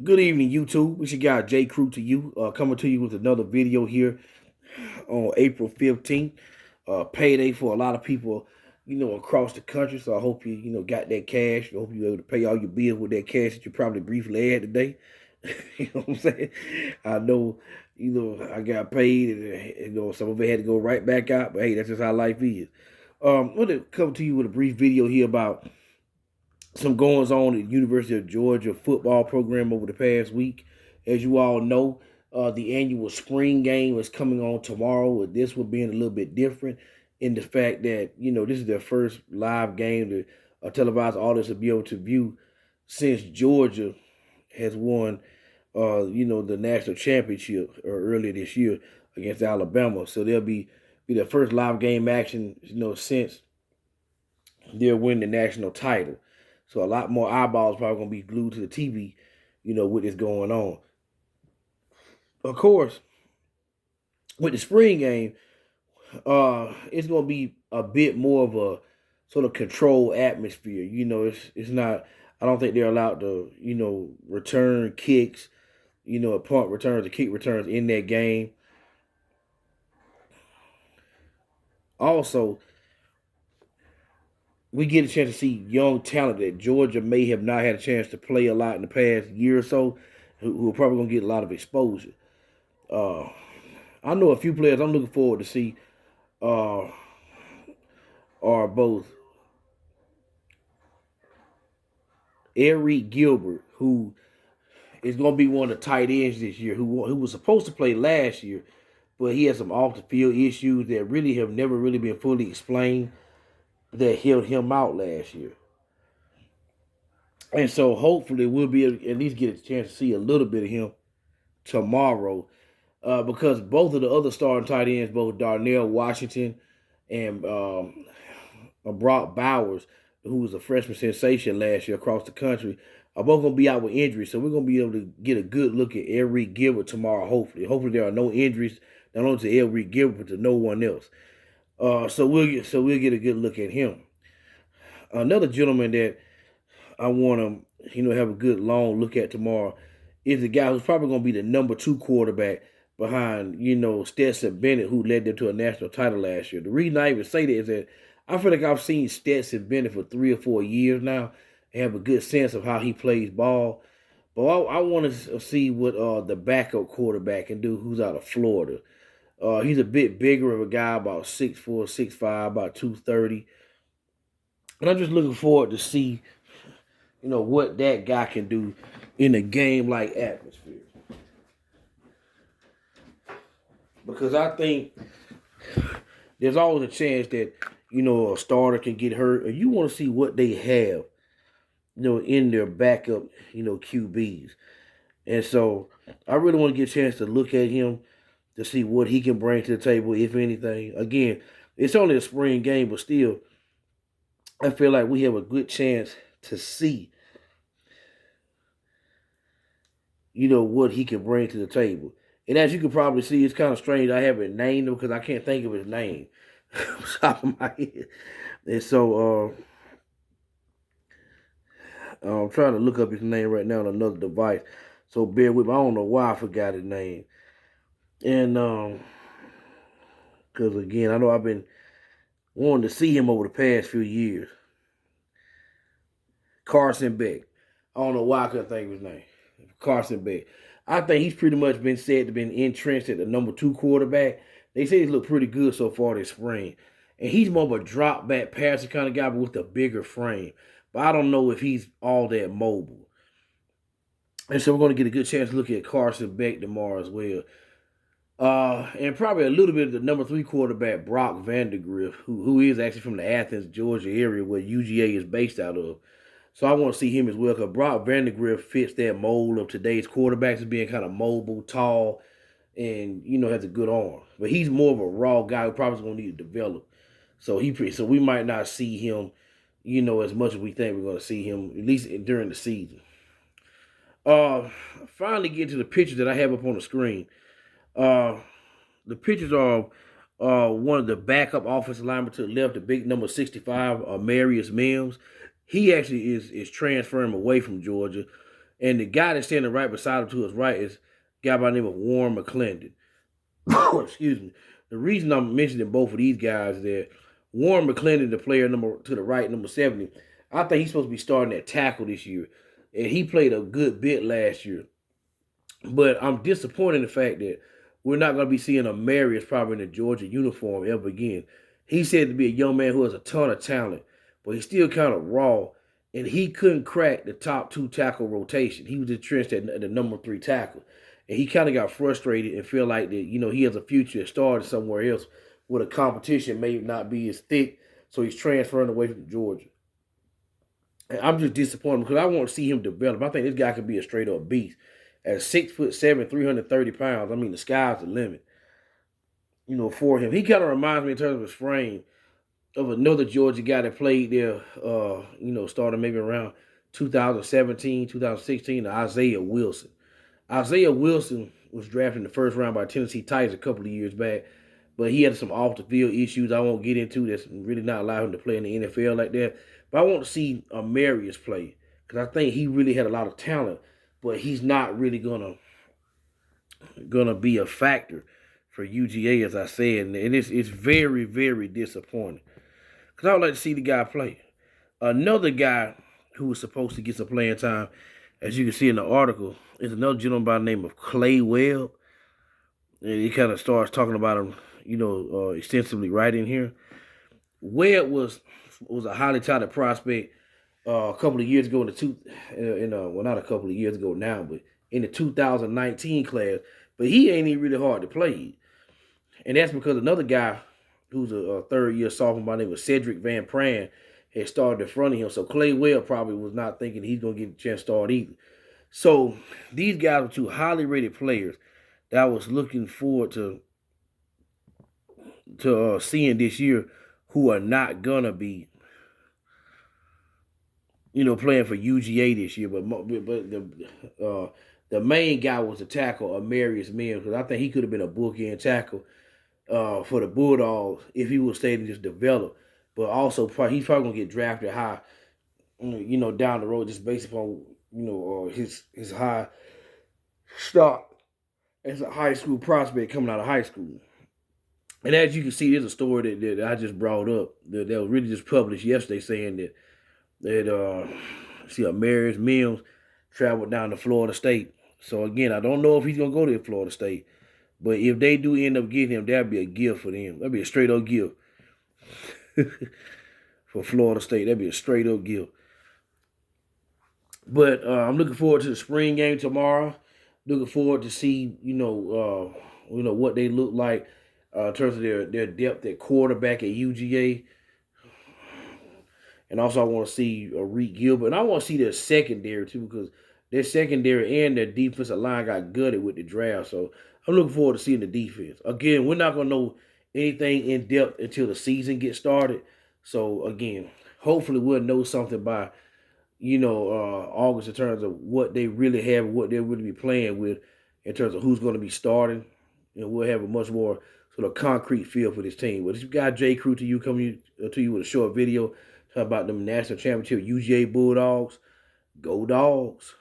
Good evening, YouTube. It's your guy J Crew to you, coming to you with another video here on April 15th. Payday for a lot of people, across the country. So I hope you got that cash. I hope you're able to pay all your bills with that cash that you probably briefly had today. You know what I'm saying? I know, I got paid and some of it had to go right back out, but hey, that's just how life is. I'm going to come to you with a brief video here about some goings on at the University of Georgia football program over the past week. As you all know, the annual spring game is coming on tomorrow, with this one being a little bit different in the fact that, this is their first live game that a televised audience will be able to view since Georgia has won, the national championship earlier this year against Alabama. So they'll be their first live game action, since they're winning the national title. So a lot more eyeballs probably gonna be glued to the TV, with this going on. Of course, with the spring game, it's gonna be a bit more of a sort of controlled atmosphere. It's not. I don't think they're allowed to, return kicks, punt returns or kick returns in that game. Also, we get a chance to see young talent that Georgia may have not had a chance to play a lot in the past year or so, who are probably gonna get a lot of exposure. Uh, I know a few players I'm looking forward to see uh, are both Eric Gilbert, who is going to be one of the tight ends this year, who was supposed to play last year, but he had some off the field issues that really have never really been fully explained that held him out last year. And so hopefully we'll be able to at least get a chance to see a little bit of him tomorrow, because both of the other starting tight ends, both Darnell Washington and Brock Bowers, who was a freshman sensation last year across the country, are both going to be out with injuries. So we're going to be able to get a good look at Eric Gilbert tomorrow, hopefully. Hopefully there are no injuries, not only to Eric Gilbert, but to no one else. So we'll get a good look at him. Another gentleman that I want to, have a good long look at tomorrow is the guy who's probably going to be the number two quarterback behind, Stetson Bennett, who led them to a national title last year. The reason I even say that is that I feel like I've seen Stetson Bennett for 3 or 4 years now and have a good sense of how he plays ball. But I want to see what the backup quarterback can do, who's out of Florida. He's a bit bigger of a guy, about 6'4", 6'5", about 230. And I'm just looking forward to see, what that guy can do in a game-like atmosphere. Because I think there's always a chance that, a starter can get hurt. And you want to see what they have, in their backup, QBs. And so I really want to get a chance to look at him to see what he can bring to the table, if anything. Again, it's only a spring game, but still, I feel like we have a good chance to see, what he can bring to the table. And as you can probably see, it's kind of strange I haven't named him because I can't think of his name off the top of my head. And so I'm trying to look up his name right now on another device. So bear with me. I don't know why I forgot his name. And because again, I know I've been wanting to see him over the past few years. Carson Beck. I don't know why I couldn't think of his name. Carson Beck. I think he's pretty much been said to been entrenched at the number two quarterback. They say he's looked pretty good so far this spring. And he's more of a drop back passer kind of guy, but with a bigger frame. But I don't know if he's all that mobile. And so we're going to get a good chance to look at Carson Beck tomorrow as well. And probably a little bit of the number three quarterback, Brock Vandegrift, who is actually from the Athens, Georgia area where UGA is based out of. So I want to see him as well because Brock Vandegrift fits that mold of today's quarterbacks as being kind of mobile, tall, and, has a good arm. But he's more of a raw guy who probably going to need to develop. So we might not see him, as much as we think we're going to see him, at least during the season. Finally get to the pictures that I have up on the screen. The pictures are one of the backup offensive linemen to the left, the big number 65, Marius Mims. He actually is transferring away from Georgia. And the guy that's standing right beside him to his right is a guy by the name of Warren McClendon. Excuse me. The reason I'm mentioning both of these guys is that Warren McClendon, the player number to the right, number 70, I think he's supposed to be starting at tackle this year. And he played a good bit last year. But I'm disappointed in the fact that we're not going to be seeing a Marius probably in the Georgia uniform ever again. He's said to be a young man who has a ton of talent, but he's still kind of raw, and he couldn't crack the top 2 tackle rotation. He was entrenched at the number 3 tackle, and he kind of got frustrated and feel like that he has a future starting somewhere else where the competition may not be as thick, so he's transferring away from Georgia. And I'm just disappointed because I want to see him develop. I think this guy could be a straight up beast. At 6'7", 330 pounds, I mean, the sky's the limit, for him. He kind of reminds me in terms of his frame of another Georgia guy that played there, started maybe around 2017, 2016, Isaiah Wilson. Isaiah Wilson was drafted in the first round by Tennessee Titans a couple of years back, but he had some off-the-field issues I won't get into that's really not allowing him to play in the NFL like that. But I want to see Marius play because I think he really had a lot of talent, but he's not really gonna be a factor for UGA, as I said, and it's very, very disappointing because I would like to see the guy play. Another guy who was supposed to get some playing time, as you can see in the article, is another gentleman by the name of Clay Webb, and he kind of starts talking about him, extensively right in here. Webb was a highly touted prospect a couple of years ago well, not a couple of years ago now, but in the 2019 class. But he ain't even really hard to play. And that's because another guy who's a third-year sophomore by the name of Cedric Van Pran had started in front of him. So Clay Webb probably was not thinking he's going to get a chance to start either. So these guys were 2 highly rated players that I was looking forward to seeing this year who are not going to be playing for UGA this year, but the main guy was the tackle, Amarius Mims, because I think he could have been a bookend tackle for the Bulldogs if he would stay and just develop. But also, he's probably gonna get drafted high, down the road, just based upon his high stock as a high school prospect coming out of high school. And as you can see, there's a story that I just brought up that was really just published yesterday, saying that Amarius Mims traveled down to Florida State. So again, I don't know if he's gonna go to Florida State, but if they do end up getting him, that'd be a gift for them. That'd be a straight up gift for Florida State. That'd be a straight up gift. But I'm looking forward to the spring game tomorrow. Looking forward to see what they look like in terms of their depth at quarterback at UGA. And also I want to see Reed Gilbert. And I want to see their secondary too, because their secondary and their defensive line got gutted with the draft. So I'm looking forward to seeing the defense. Again, we're not going to know anything in depth until the season gets started. So again, hopefully we'll know something by, August in terms of what they really have, what they'll really be playing with in terms of who's going to be starting. And we'll have a much more sort of concrete feel for this team. But this guy, J. Crew, coming to you with a short video about them national championship UGA Bulldogs. Go Dogs.